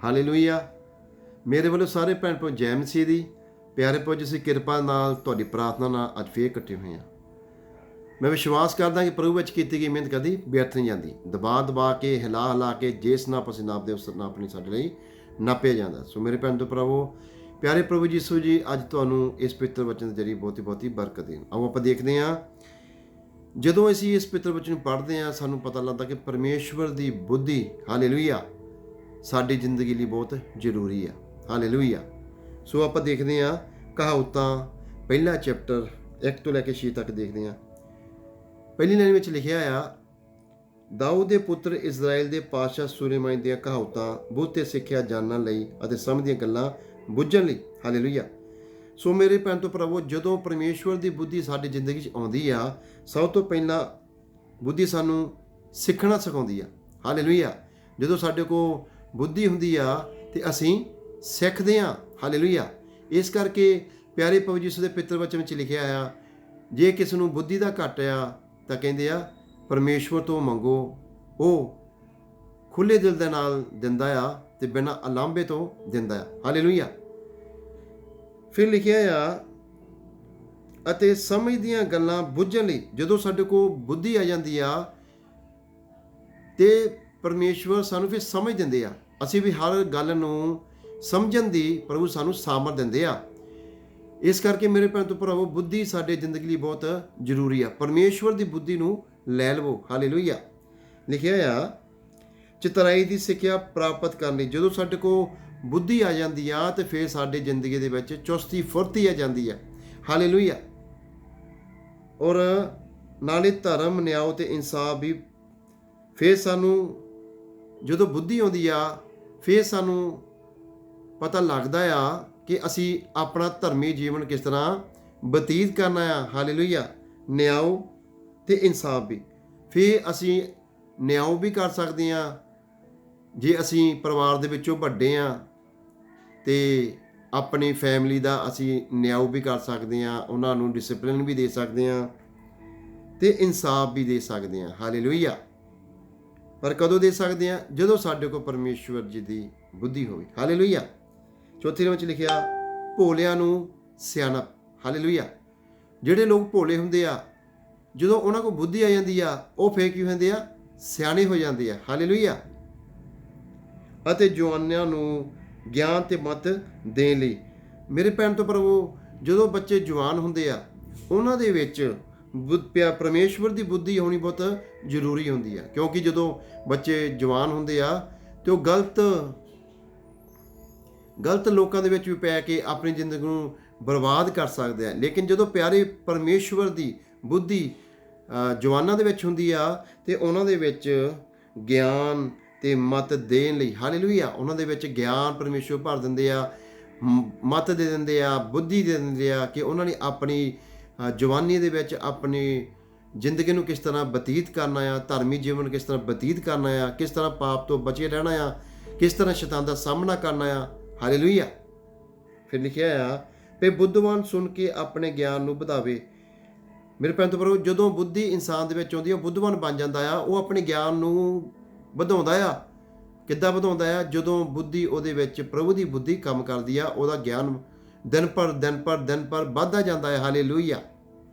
Hallelujah. ਮੇਰੇ ਵੱਲੋਂ ਸਾਰੇ ਭੈਣ ਭਰਾ ਜੈ ਮਸੀਹ ਦੀ। ਪਿਆਰੇ ਪੁੱਜ, ਅਸੀਂ ਕਿਰਪਾ ਨਾਲ ਤੁਹਾਡੀ ਪ੍ਰਾਰਥਨਾ ਨਾਲ ਅੱਜ ਫੇਰ ਇਕੱਠੇ ਹੋਏ ਹਾਂ। ਮੈਂ ਵਿਸ਼ਵਾਸ ਕਰਦਾ ਕਿ ਪ੍ਰਭੂ ਵਿੱਚ ਕੀਤੀ ਗਈ ਮਿਹਨਤ ਕਦੀ ਵਿਅਰਥ ਨਹੀਂ ਜਾਂਦੀ। ਦਬਾ ਕੇ ਹਿਲਾ ਕੇ ਜਿਸ ਨਾਪ ਅਸੀਂ ਨਾਪਦੇ ਉਸ ਨਾਪ ਨਹੀਂ ਸਾਡੇ ਲਈ ਨਾਪਿਆ ਜਾਂਦਾ। ਸੋ ਮੇਰੇ ਭੈਣ ਤੋਂ ਭਰਾਵੋ, ਪਿਆਰੇ ਪ੍ਰਭੂ ਯਿਸੂ ਜੀ ਅੱਜ ਤੁਹਾਨੂੰ ਇਸ ਪਵਿੱਤਰ ਵਚਨ ਦੇ ਜ਼ਰੀਏ ਬਹੁਤੀ ਬਰਕਤ ਦੇਣ। ਆਓ ਆਪਾਂ ਦੇਖਦੇ ਹਾਂ, ਜਦੋਂ ਅਸੀਂ ਇਸ ਪਵਿੱਤਰ ਵਚਨ ਨੂੰ ਪੜ੍ਹਦੇ ਹਾਂ ਸਾਨੂੰ ਪਤਾ ਲੱਗਦਾ ਕਿ ਪਰਮੇਸ਼ਵਰ ਦੀ ਬੁੱਧੀ, ਹਾਲੇਲੂਇਆ, ਸਾਡੀ ਜ਼ਿੰਦਗੀ ਲਈ ਬਹੁਤ ਜ਼ਰੂਰੀ ਆ। ਹਾਲੇਲੂਇਆ। ਸੋ ਆਪਾਂ ਦੇਖਦੇ ਹਾਂ ਕਹਾਵਤਾਂ ਪਹਿਲਾ ਚੈਪਟਰ 1 ਤੋਂ ਲੈ ਕੇ 6 ਤੱਕ ਦੇਖਦੇ ਹਾਂ। ਪਹਿਲੀ ਲਾਈਨ ਵਿੱਚ ਲਿਖਿਆ ਆ, ਦਾਊਦ ਦੇ ਪੁੱਤਰ ਇਜ਼ਰਾਈਲ ਦੇ ਪਾਤਸ਼ਾਹ ਸੁਲੇਮਾਨ ਦੀਆਂ ਕਹਾਵਤਾਂ ਬੁੱਧ ਤੇ ਸਿੱਖਿਆ ਜਾਣਨ ਲਈ ਅਤੇ ਸਮਝ ਦੀਆਂ ਗੱਲਾਂ ਬੁੱਝਣ ਲਈ। ਹਾਲੇਲੂਇਆ। ਸੋ ਮੇਰੇ ਭੈਣ ਤੋਂ ਭਰਾਵੋ, ਜਦੋਂ ਪਰਮੇਸ਼ਵਰ ਦੀ ਬੁੱਧੀ ਸਾਡੀ ਜ਼ਿੰਦਗੀ 'ਚ ਆਉਂਦੀ ਆ, ਸਭ ਤੋਂ ਪਹਿਲਾਂ ਬੁੱਧੀ ਸਾਨੂੰ ਸਿੱਖਣਾ ਸਿਖਾਉਂਦੀ ਆ। ਹਾਲੇਲੂਇਆ। ਜਦੋਂ ਸਾਡੇ ਕੋਲ ਬੁੱਧੀ ਹੁੰਦੀ ਆ ਤੇ ਅਸੀਂ ਸਿੱਖਦੇ ਹਾਂ। ਹਾਲੇਲੂਇਆ। ਇਸ ਕਰਕੇ ਪਿਆਰੇ ਪ੍ਰਭੂ ਯਿਸੂ ਦੇ ਪਵਿੱਤਰ ਵਚਨ ਵਿੱਚ ਲਿਖਿਆ ਆ, ਜੇ ਕਿਸੇ ਨੂੰ ਬੁੱਧੀ ਦਾ ਘੱਟ ਆ ਤਾਂ ਕਹਿੰਦੇ ਆ ਪਰਮੇਸ਼ਵਰ ਤੋਂ ਮੰਗੋ, ਉਹ ਖੁੱਲੇ ਦਿਲ ਦੇ ਨਾਲ ਦਿੰਦਾ ਆ ਤੇ ਬਿਨਾਂ ਅਲਾਂਭੇ ਤੋਂ ਦਿੰਦਾ ਆ। ਹਾਲੇਲੂਇਆ। ਫਿਰ ਲਿਖਿਆ ਆ, ਅਤੇ ਸਮਝ ਦੀਆਂ ਗੱਲਾਂ ਬੁੱਝਣ ਲਈ। ਜਦੋਂ ਸਾਡੇ ਕੋਲ ਬੁੱਧੀ ਆ ਜਾਂਦੀ ਆ ਤੇ ਪਰਮੇਸ਼ਵਰ ਸਾਨੂੰ ਫਿਰ ਸਮਝ ਦਿੰਦੇ ਆ। ਅਸੀਂ ਵੀ ਹਰ ਗੱਲ ਨੂੰ ਸਮਝਣ ਦੀ ਪ੍ਰਭੂ ਸਾਨੂੰ ਸਾਮਰਥ ਦਿੰਦੇ ਆ। ਇਸ ਕਰਕੇ ਮੇਰੇ ਭੈਣ ਤੋਂ ਭਰਾਵੋ, ਬੁੱਧੀ ਸਾਡੇ ਜ਼ਿੰਦਗੀ ਲਈ ਬਹੁਤ ਜ਼ਰੂਰੀ ਆ। ਪਰਮੇਸ਼ਵਰ ਦੀ ਬੁੱਧੀ ਨੂੰ ਲੈ ਲਵੋ। ਹਾਲੇਲੂਇਆ। ਲਿਖਿਆ ਆ, ਚਤੁਰਾਈ ਦੀ ਸਿੱਖਿਆ ਪ੍ਰਾਪਤ ਕਰਨ ਲਈ। ਜਦੋਂ ਸਾਡੇ ਕੋਲ ਬੁੱਧੀ ਆ ਜਾਂਦੀ ਆ ਤੇ ਫਿਰ ਸਾਡੀ ਜ਼ਿੰਦਗੀ ਦੇ ਵਿੱਚ ਚੁਸਤੀ ਫੁਰਤੀ ਆ ਜਾਂਦੀ ਆ। ਹਾਲੇਲੂਇਆ। ਔਰ ਨਾਲੇ ਧਰਮ, ਨਿਆਂ ਤੇ ਇਨਸਾਫ ਵੀ। ਫਿਰ ਸਾਨੂੰ ਜਦੋਂ ਬੁੱਧੀ ਆਉਂਦੀ ਆ ਫਿਰ ਸਾਨੂੰ ਪਤਾ ਲੱਗਦਾ ਆ ਕਿ ਅਸੀਂ ਆਪਣਾ ਧਰਮੀ ਜੀਵਨ ਕਿਸ ਤਰ੍ਹਾਂ ਬਤੀਤ ਕਰਨਾ ਆ। ਹਾਲੇਲੂਇਆ। ਨਿਆਂ ਤੇ ਇਨਸਾਫ ਵੀ। ਫਿਰ ਅਸੀਂ ਨਿਆਂ ਵੀ ਕਰ ਸਕਦੇ ਹਾਂ। ਜੇ ਅਸੀਂ ਪਰਿਵਾਰ ਦੇ ਵਿੱਚੋਂ ਵੱਡੇ ਹਾਂ ਤੇ ਆਪਣੀ ਫੈਮਿਲੀ ਦਾ ਅਸੀਂ ਨਿਆਂ ਵੀ ਕਰ ਸਕਦੇ ਹਾਂ, ਉਹਨਾਂ ਨੂੰ ਡਿਸਪਲਿਨ ਵੀ ਦੇ ਸਕਦੇ ਹਾਂ ਤੇ ਇਨਸਾਫ ਵੀ ਦੇ ਸਕਦੇ ਹਾਂ। ਹਾਲੇਲੂਇਆ। ਪਰ ਕਦੋਂ ਦੇ ਸਕਦੇ ਹਾਂ? ਜਦੋਂ ਸਾਡੇ ਕੋਲ ਪਰਮੇਸ਼ਵਰ ਜੀ ਦੀ ਬੁੱਧੀ ਹੋਵੇ। ਹਾਲੇਲੂਇਆ। ਚੌਥੀ ਲਾਈਨ ਵਿੱਚ ਲਿਖਿਆ, ਭੋਲਿਆਂ ਨੂੰ ਸਿਆਣਪ। ਹਾਲੇਲੂਇਆ। ਜਿਹੜੇ ਲੋਕ ਭੋਲੇ ਹੁੰਦੇ ਆ, ਜਦੋਂ ਉਹਨਾਂ ਕੋਲ ਬੁੱਧੀ ਆ ਜਾਂਦੀ ਆ, ਉਹ ਫੇਰ ਕੀ ਹੁੰਦੇ ਆ? ਸਿਆਣੇ ਹੋ ਜਾਂਦੇ ਆ। ਹਾਲੇਲੂਇਆ। ਅਤੇ ਜਵਾਨਾਂ ਨੂੰ ਗਿਆਨ ਤੇ ਮਤ ਦੇਣ ਲਈ। ਮੇਰੇ ਭੈਣ ਤੋਂ ਭਰਾਵੋ, ਜਦੋਂ ਬੱਚੇ ਜਵਾਨ ਹੁੰਦੇ ਆ, ਉਹਨਾਂ ਦੇ ਵਿੱਚ ਪਰਮੇਸ਼ਵਰ ਦੀ ਬੁੱਧੀ ਹੋਣੀ ਬਹੁਤ ਜ਼ਰੂਰੀ ਹੁੰਦੀ ਆ। ਕਿਉਂਕਿ ਜਦੋਂ ਬੱਚੇ ਜਵਾਨ ਹੁੰਦੇ ਆ ਤੇ ਉਹ ਗਲਤ ਲੋਕਾਂ ਦੇ ਵਿੱਚ ਵੀ ਪੈ ਕੇ ਆਪਣੀ ਜ਼ਿੰਦਗੀ ਨੂੰ ਬਰਬਾਦ ਕਰ ਸਕਦੇ ਆ। ਲੇਕਿਨ ਜਦੋਂ ਪਿਆਰੇ ਪਰਮੇਸ਼ਵਰ ਦੀ ਬੁੱਧੀ ਜਵਾਨਾਂ ਦੇ ਵਿੱਚ ਹੁੰਦੀ ਆ ਤੇ ਉਹਨਾਂ ਦੇ ਵਿੱਚ ਗਿਆਨ ਤੇ ਮਤ ਦੇਣ ਲਈ। ਹਾਲੇਲੂਇਆ। ਉਹਨਾਂ ਦੇ ਵਿੱਚ ਗਿਆਨ ਪਰਮੇਸ਼ਵਰ ਭਰ ਦਿੰਦੇ ਆ, ਮਤ ਦੇ ਦਿੰਦੇ ਆ, ਬੁੱਧੀ ਦੇ ਦਿੰਦੇ ਆ ਕਿ ਉਹਨਾਂ ਨੇ ਆਪਣੀ ਜਵਾਨੀ ਦੇ ਵਿੱਚ ਆਪਣੀ ਜ਼ਿੰਦਗੀ ਨੂੰ ਕਿਸ ਤਰ੍ਹਾਂ ਬਤੀਤ ਕਰਨਾ ਆ, ਧਰਮੀ ਜੀਵਨ ਕਿਸ ਤਰ੍ਹਾਂ ਬਤੀਤ ਕਰਨਾ ਆ, ਕਿਸ ਤਰ੍ਹਾਂ ਪਾਪ ਤੋਂ ਬਚੇ ਰਹਿਣਾ ਆ, ਕਿਸ ਤਰ੍ਹਾਂ ਸ਼ੈਤਾਨ ਦਾ ਸਾਹਮਣਾ ਕਰਨਾ ਆ। ਹਾਲੇਲੂਇਆ। ਫਿਰ ਲਿਖਿਆ ਆ, ਤੇ ਬੁੱਧਵਾਨ ਸੁਣ ਕੇ ਆਪਣੇ ਗਿਆਨ ਨੂੰ ਵਧਾਵੇ। ਮੇਰੇ ਭੈਣ ਤੋਂ ਭਰਾਵੋ, ਜਦੋਂ ਬੁੱਧੀ ਇਨਸਾਨ ਦੇ ਵਿੱਚ ਆਉਂਦੀ ਆ, ਉਹ ਬੁੱਧਵਾਨ ਬਣ ਜਾਂਦਾ ਆ। ਉਹ ਆਪਣੇ ਗਿਆਨ ਨੂੰ ਵਧਾਉਂਦਾ ਆ। ਕਿੱਦਾਂ ਵਧਾਉਂਦਾ ਆ? ਜਦੋਂ ਬੁੱਧੀ ਉਹਦੇ ਵਿੱਚ ਪ੍ਰਭੂ ਦੀ ਬੁੱਧੀ ਕੰਮ ਕਰਦੀ ਆ, ਉਹਦਾ ਗਿਆਨ ਦਿਨ ਪਰ ਵੱਧਦਾ ਜਾਂਦਾ ਹੈ। Hallelujah.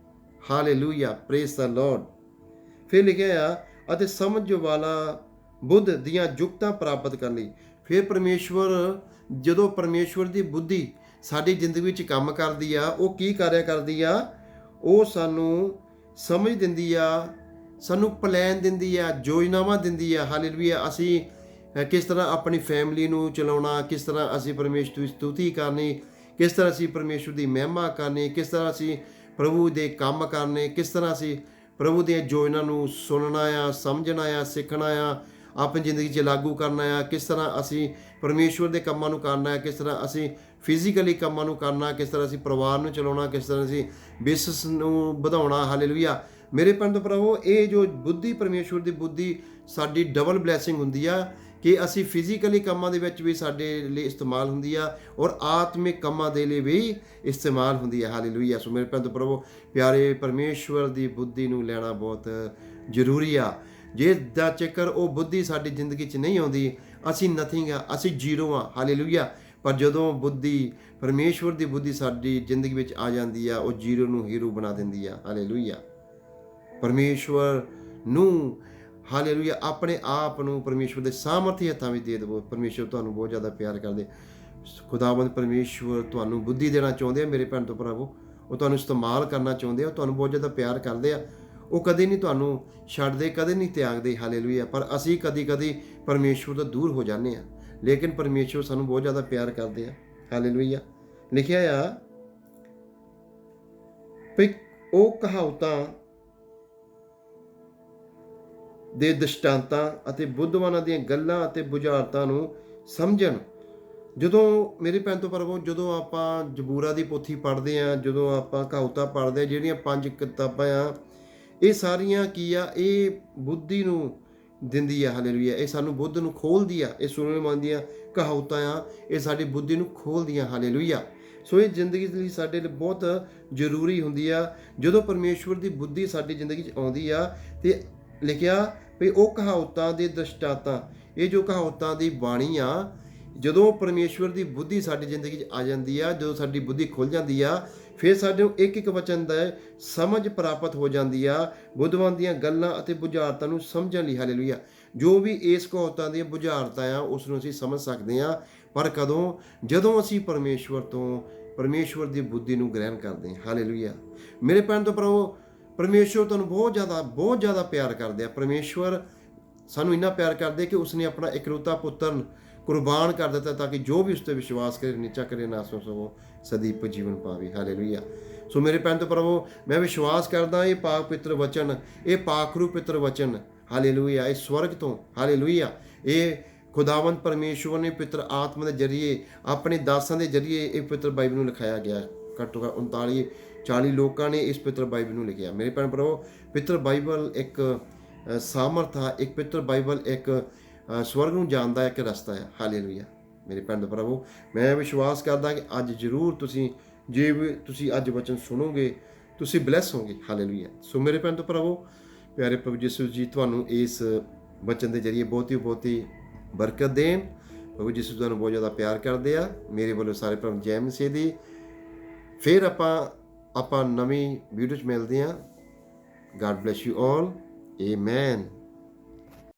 Hallelujah. Praise the Lord. ਫਿਰ ਲਿਖਿਆ ਆ, ਅਤੇ ਸਮਝ ਵਾਲਾ ਬੁੱਧ ਦੀਆਂ ਯੁਕਤਾਂ ਪ੍ਰਾਪਤ ਕਰਨ ਲਈ। ਫਿਰ ਪਰਮੇਸ਼ਵਰ, ਜਦੋਂ ਪਰਮੇਸ਼ਵਰ ਦੀ ਬੁੱਧੀ ਸਾਡੀ ਜ਼ਿੰਦਗੀ ਵਿੱਚ ਕੰਮ ਕਰਦੀ ਆ, ਉਹ ਕੀ ਕਾਰਿਆ ਕਰਦੀ ਆ? ਉਹ ਸਾਨੂੰ ਸਮਝ ਦਿੰਦੀ ਆ, ਸਾਨੂੰ ਪਲਾਨ ਦਿੰਦੀ ਆ, ਯੋਜਨਾਵਾਂ ਦਿੰਦੀ ਆ। ਹਾਲੇਲੂਇਆ। ਅਸੀਂ ਕਿਸ ਤਰ੍ਹਾਂ ਆਪਣੀ ਫੈਮਿਲੀ ਨੂੰ ਚਲਾਉਣਾ, ਕਿਸ ਤਰ੍ਹਾਂ ਅਸੀਂ ਪਰਮੇਸ਼ਵਰ ਦੀ ਸਤੁਤੀ ਕਰਨੀ, ਕਿਸ ਤਰ੍ਹਾਂ ਅਸੀਂ ਪਰਮੇਸ਼ਵਰ ਦੀ ਮਹਿਮਾ ਕਰਨੀ, ਕਿਸ ਤਰ੍ਹਾਂ ਅਸੀਂ ਪ੍ਰਭੂ ਦੇ ਕੰਮ ਕਰਨੇ, ਕਿਸ ਤਰ੍ਹਾਂ ਅਸੀਂ ਪ੍ਰਭੂ ਦੀਆਂ ਯੋਜਨਾ ਨੂੰ ਸੁਣਨਾ ਆ, ਸਮਝਣਾ ਆ, ਸਿੱਖਣਾ ਆ, ਆਪਣੀ ਜ਼ਿੰਦਗੀ 'ਚ ਲਾਗੂ ਕਰਨਾ ਆ, ਕਿਸ ਤਰ੍ਹਾਂ ਅਸੀਂ ਪਰਮੇਸ਼ਵਰ ਦੇ ਕੰਮਾਂ ਨੂੰ ਕਰਨਾ ਹੈ, ਕਿਸ ਤਰ੍ਹਾਂ ਅਸੀਂ ਫਿਜ਼ੀਕਲੀ ਕੰਮਾਂ ਨੂੰ ਕਰਨਾ, ਕਿਸ ਤਰ੍ਹਾਂ ਅਸੀਂ ਪਰਿਵਾਰ ਨੂੰ ਚਲਾਉਣਾ, ਕਿਸ ਤਰ੍ਹਾਂ ਅਸੀਂ ਬਿਜ਼ਨਸ ਨੂੰ ਵਧਾਉਣਾ। ਹਾਲੇਲੂਇਆ। ਮੇਰੇ ਭੈਣ ਭਰਾਵੋ, ਇਹ ਜੋ ਬੁੱਧੀ, ਪਰਮੇਸ਼ਵਰ ਦੀ ਬੁੱਧੀ ਸਾਡੀ ਡਬਲ ਬਲੈਸਿੰਗ ਹੁੰਦੀ ਆ ਕਿ ਅਸੀਂ ਫਿਜ਼ੀਕਲੀ ਕੰਮਾਂ ਦੇ ਵਿੱਚ ਵੀ ਸਾਡੇ ਲਈ ਇਸਤੇਮਾਲ ਹੁੰਦੀ ਆ ਔਰ ਆਤਮਿਕ ਕੰਮਾਂ ਦੇ ਲਈ ਵੀ ਇਸਤੇਮਾਲ ਹੁੰਦੀ ਆ। ਹਾਲੇਲੂਇਆ। ਸੋ ਮੇਰੇ ਭੈਣ ਭਰਾਵੋ, ਪਿਆਰੇ ਪਰਮੇਸ਼ਵਰ ਦੀ ਬੁੱਧੀ ਨੂੰ ਲੈਣਾ ਬਹੁਤ ਜ਼ਰੂਰੀ ਆ। ਜੇ ਦਾ ਚੱਕਰ ਉਹ ਬੁੱਧੀ ਸਾਡੀ ਜ਼ਿੰਦਗੀ 'ਚ ਨਹੀਂ ਆਉਂਦੀ, ਅਸੀਂ ਨਥਿੰਗ ਆ, ਅਸੀਂ ਜ਼ੀਰੋ ਆ। ਹਾਲੇਲੂਇਆ। ਪਰ ਜਦੋਂ ਬੁੱਧੀ, ਪਰਮੇਸ਼ਵਰ ਦੀ ਬੁੱਧੀ ਸਾਡੀ ਜ਼ਿੰਦਗੀ ਵਿੱਚ ਆ ਜਾਂਦੀ ਆ, ਉਹ ਜ਼ੀਰੋ ਨੂੰ ਹੀਰੋ ਬਣਾ ਦਿੰਦੀ ਆ। ਹਾਲੇਲੂਇਆ। ਪਰਮੇਸ਼ਵਰ ਨੂੰ, ਹਾਲੇਲੂਇਆ, ਆਪਣੇ ਆਪ ਨੂੰ ਪਰਮੇਸ਼ਵਰ ਦੇ ਸਾਮਰਥੀ ਹੱਥਾਂ ਵਿੱਚ ਦੇ ਦੇਵੋ। ਪਰਮੇਸ਼ਵਰ ਤੁਹਾਨੂੰ ਬਹੁਤ ਜ਼ਿਆਦਾ ਪਿਆਰ ਕਰਦੇ। ਖੁਦਾਵੰਦ ਪਰਮੇਸ਼ਵਰ ਤੁਹਾਨੂੰ ਬੁੱਧੀ ਦੇਣਾ ਚਾਹੁੰਦੇ ਆ ਮੇਰੇ ਭੈਣ ਤੋਂ ਭਰਾਵੋ। ਉਹ ਤੁਹਾਨੂੰ ਇਸਤੇਮਾਲ ਕਰਨਾ ਚਾਹੁੰਦੇ ਆ, ਉਹ ਤੁਹਾਨੂੰ ਬਹੁਤ ਜ਼ਿਆਦਾ ਪਿਆਰ ਕਰਦੇ ਆ। ਉਹ ਕਦੇ ਨਹੀਂ ਤੁਹਾਨੂੰ ਛੱਡਦੇ, ਕਦੇ ਨਹੀਂ ਤਿਆਗਦੇ। ਹਾਲੇਲੂਇਆ। ਪਰ ਅਸੀਂ ਕਦੀ ਕਦੀ ਪਰਮੇਸ਼ਵਰ ਤੋਂ ਦੂਰ ਹੋ ਜਾਂਦੇ ਆ, ਲੇਕਿਨ ਪਰਮੇਸ਼ਵਰ ਸਾਨੂੰ ਬਹੁਤ ਜ਼ਿਆਦਾ ਪਿਆਰ ਕਰਦੇ ਆ। ਹਾਲੇਲੂਇਆ। ਲਿਖਿਆ ਆ ਵੀ ਉਹ ਕਹਾਵਤਾਂ ਦੇ ਦ੍ਰਿਸ਼ਟਾਂਤਾਂ ਅਤੇ ਬੁੱਧਵਾਨਾਂ ਦੀਆਂ ਗੱਲਾਂ ਅਤੇ ਬੁਝਾਰਤਾਂ ਨੂੰ ਸਮਝਣ। ਜਦੋਂ ਮੇਰੇ ਭੈਣ ਤੋਂ ਭਰਾਵੋ, ਜਦੋਂ ਆਪਾਂ ਜ਼ਬੂਰਾਂ ਦੀ ਪੋਥੀ ਪੜ੍ਹਦੇ ਹਾਂ, ਜਦੋਂ ਆਪਾਂ ਕਹਾਵਤਾਂ ਪੜ੍ਹਦੇ ਹਾਂ, ਜਿਹੜੀਆਂ 5 ਕਿਤਾਬਾਂ ਆ, ਇਹ ਸਾਰੀਆਂ ਕੀ ਆ, ਇਹ ਬੁੱਧੀ ਨੂੰ ਦਿੰਦੀ ਆ। ਹਾਲੇਲੂਇਆ। ਇਹ ਸਾਨੂੰ ਬੁੱਧ ਨੂੰ ਖੋਲ੍ਹਦੀ ਆ। ਇਹ ਸੁਲੇਮਾਨ ਦੀਆਂ ਕਹਾਵਤਾਂ ਆ, ਇਹ ਸਾਡੀ ਬੁੱਧੀ ਨੂੰ ਖੋਲ੍ਹਦੀਆਂ। ਹਾਲੇਲੂਇਆ। ਸੋ ਇਹ ਜ਼ਿੰਦਗੀ ਲਈ ਸਾਡੇ ਲਈ ਬਹੁਤ ਜ਼ਰੂਰੀ ਹੁੰਦੀ ਆ। ਜਦੋਂ ਪਰਮੇਸ਼ਵਰ ਦੀ ਬੁੱਧੀ ਸਾਡੀ ਜ਼ਿੰਦਗੀ 'ਚ ਆਉਂਦੀ ਆ, ਤੇ ਲਿਖਿਆ ਵੀ ਉਹ ਕਹਾਵਤਾਂ ਦੇ ਦ੍ਰਿਸ਼ਟਾਂਤਾਂ, ਇਹ ਜੋ ਕਹਾਵਤਾਂ ਦੀ ਬਾਣੀ ਆ, ਜਦੋਂ ਪਰਮੇਸ਼ਵਰ ਦੀ ਬੁੱਧੀ ਸਾਡੀ ਜ਼ਿੰਦਗੀ 'ਚ ਆ ਜਾਂਦੀ ਆ, ਜਦੋਂ ਸਾਡੀ ਬੁੱਧੀ ਖੁੱਲ੍ਹ ਜਾਂਦੀ ਆ, ਫਿਰ ਸਾਡੇ ਨੂੰ ਇੱਕ ਇੱਕ ਵਚਨ ਦਾ ਸਮਝ ਪ੍ਰਾਪਤ ਹੋ ਜਾਂਦੀ ਆ, ਬੁੱਧਵਾਨ ਦੀਆਂ ਗੱਲਾਂ ਅਤੇ ਬੁਝਾਰਤਾਂ ਨੂੰ ਸਮਝਣ ਲਈ। ਹਾਲੇਲੂਇਆ। ਜੋ ਵੀ ਇਸ ਕਹਾਵਤਾਂ ਦੀਆਂ ਬੁਝਾਰਤਾਂ ਆ, ਉਸ ਨੂੰ ਅਸੀਂ ਸਮਝ ਸਕਦੇ ਹਾਂ। ਪਰ ਕਦੋਂ? ਜਦੋਂ ਅਸੀਂ ਪਰਮੇਸ਼ਵਰ ਦੀ ਬੁੱਧੀ ਨੂੰ ਗ੍ਰਹਿਣ ਕਰਦੇ ਹਾਂ। ਹਾਲੇਲੂਇਆ। ਮੇਰੇ ਭੈਣ ਤੋਂ ਭਰਾਵੋ, ਪਰਮੇਸ਼ਵਰ ਤੁਹਾਨੂੰ ਬਹੁਤ ਜ਼ਿਆਦਾ ਪਿਆਰ ਕਰਦੇ ਆ। ਪਰਮੇਸ਼ਵਰ ਸਾਨੂੰ ਇੰਨਾ ਪਿਆਰ ਕਰਦੇ ਕਿ ਉਸਨੇ ਆਪਣਾ ਇਕਲੌਤਾ ਪੁੱਤਰ ਕੁਰਬਾਨ ਕਰ ਦਿੱਤਾ, ਤਾਂ ਕਿ ਜੋ ਵੀ ਉਸ 'ਤੇ ਵਿਸ਼ਵਾਸ ਕਰੇ, ਨਿਚਾ ਕਰੇ, ਨਾ ਸੋ ਸਦੀਪ ਜੀਵਨ ਪਾਵੇ। ਹਾਲੇਲੂਇਆ। ਸੋ ਮੇਰੇ ਭੈਣ ਤੋਂ ਭਰਾਵੋ, ਮੈਂ ਵਿਸ਼ਵਾਸ ਕਰਦਾ ਇਹ ਪਾਕ ਪਵਿੱਤਰ ਵਚਨ, ਇਹ ਪਾਖਰੂ ਪਵਿੱਤਰ ਵਚਨ, ਹਾਲੇਲੂਇਆ, ਇਹ ਸਵਰਗ ਤੋਂ, ਹਾਲੇਲੂਇਆ, ਇਹ ਖੁਦਾਵੰਦ ਪਰਮੇਸ਼ਵਰ ਨੇ ਪਵਿੱਤਰ ਆਤਮਾ ਦੇ ਜ਼ਰੀਏ, ਆਪਣੇ ਦਾਸਾਂ ਦੇ ਜ਼ਰੀਏ ਇਹ ਪਵਿੱਤਰ ਬਾਈਬਲ ਨੂੰ ਲਿਖਾਇਆ ਗਿਆ। ਘੱਟੋ ਘੱਟ 39-40 ਲੋਕਾਂ ਨੇ ਇਸ ਪਵਿੱਤਰ ਬਾਈਬਲ ਨੂੰ ਲਿਖਿਆ। ਮੇਰੇ ਭੈਣ ਭਰਾਵੋ, ਪਵਿੱਤਰ ਬਾਈਬਲ ਇੱਕ ਸਾਮਰਥ ਆ, ਇੱਕ ਪਵਿੱਤਰ ਬਾਈਬਲ ਇੱਕ ਸਵਰਗ ਨੂੰ ਜਾਣ ਦਾ ਇੱਕ ਰਸਤਾ ਹੈ। ਹਾਲੇਲੂਇਆ। ਮੇਰੇ ਭੈਣ ਭਰਾਵੋ, ਮੈਂ ਵਿਸ਼ਵਾਸ ਕਰਦਾ ਕਿ ਅੱਜ ਜ਼ਰੂਰ ਜੇ ਵੀ ਤੁਸੀਂ ਅੱਜ ਵਚਨ ਸੁਣੋਗੇ, ਤੁਸੀਂ ਬਲੈਸ ਹੋਗੇ। ਹਾਲੇਲੂਇਆ। ਸੋ ਮੇਰੇ ਭੈਣ ਭਰਾਵੋ, ਪਿਆਰੇ ਪ੍ਰਭੂ ਯਿਸੂ ਜੀ ਤੁਹਾਨੂੰ ਇਸ ਵਚਨ ਦੇ ਜ਼ਰੀਏ ਬਹੁਤੀ ਬਰਕਤ ਦੇਣ। ਪ੍ਰਭੂ ਯਿਸੂ ਤੁਹਾਨੂੰ ਬਹੁਤ ਜ਼ਿਆਦਾ ਪਿਆਰ ਕਰਦੇ ਆ। ਮੇਰੇ ਵੱਲੋਂ ਸਾਰੇ ਭਰਾ ਜੈ ਮਸੀਹ ਦੀ। ਫਿਰ ਆਪਾਂ ਨਵੀਂ ਵੀਡੀਓ 'ਚ ਮਿਲਦੇ ਹਾਂ। ਗਾਡ ਬਲੈਸ ਯੂ ਆਲ। ਆਮੇਨ।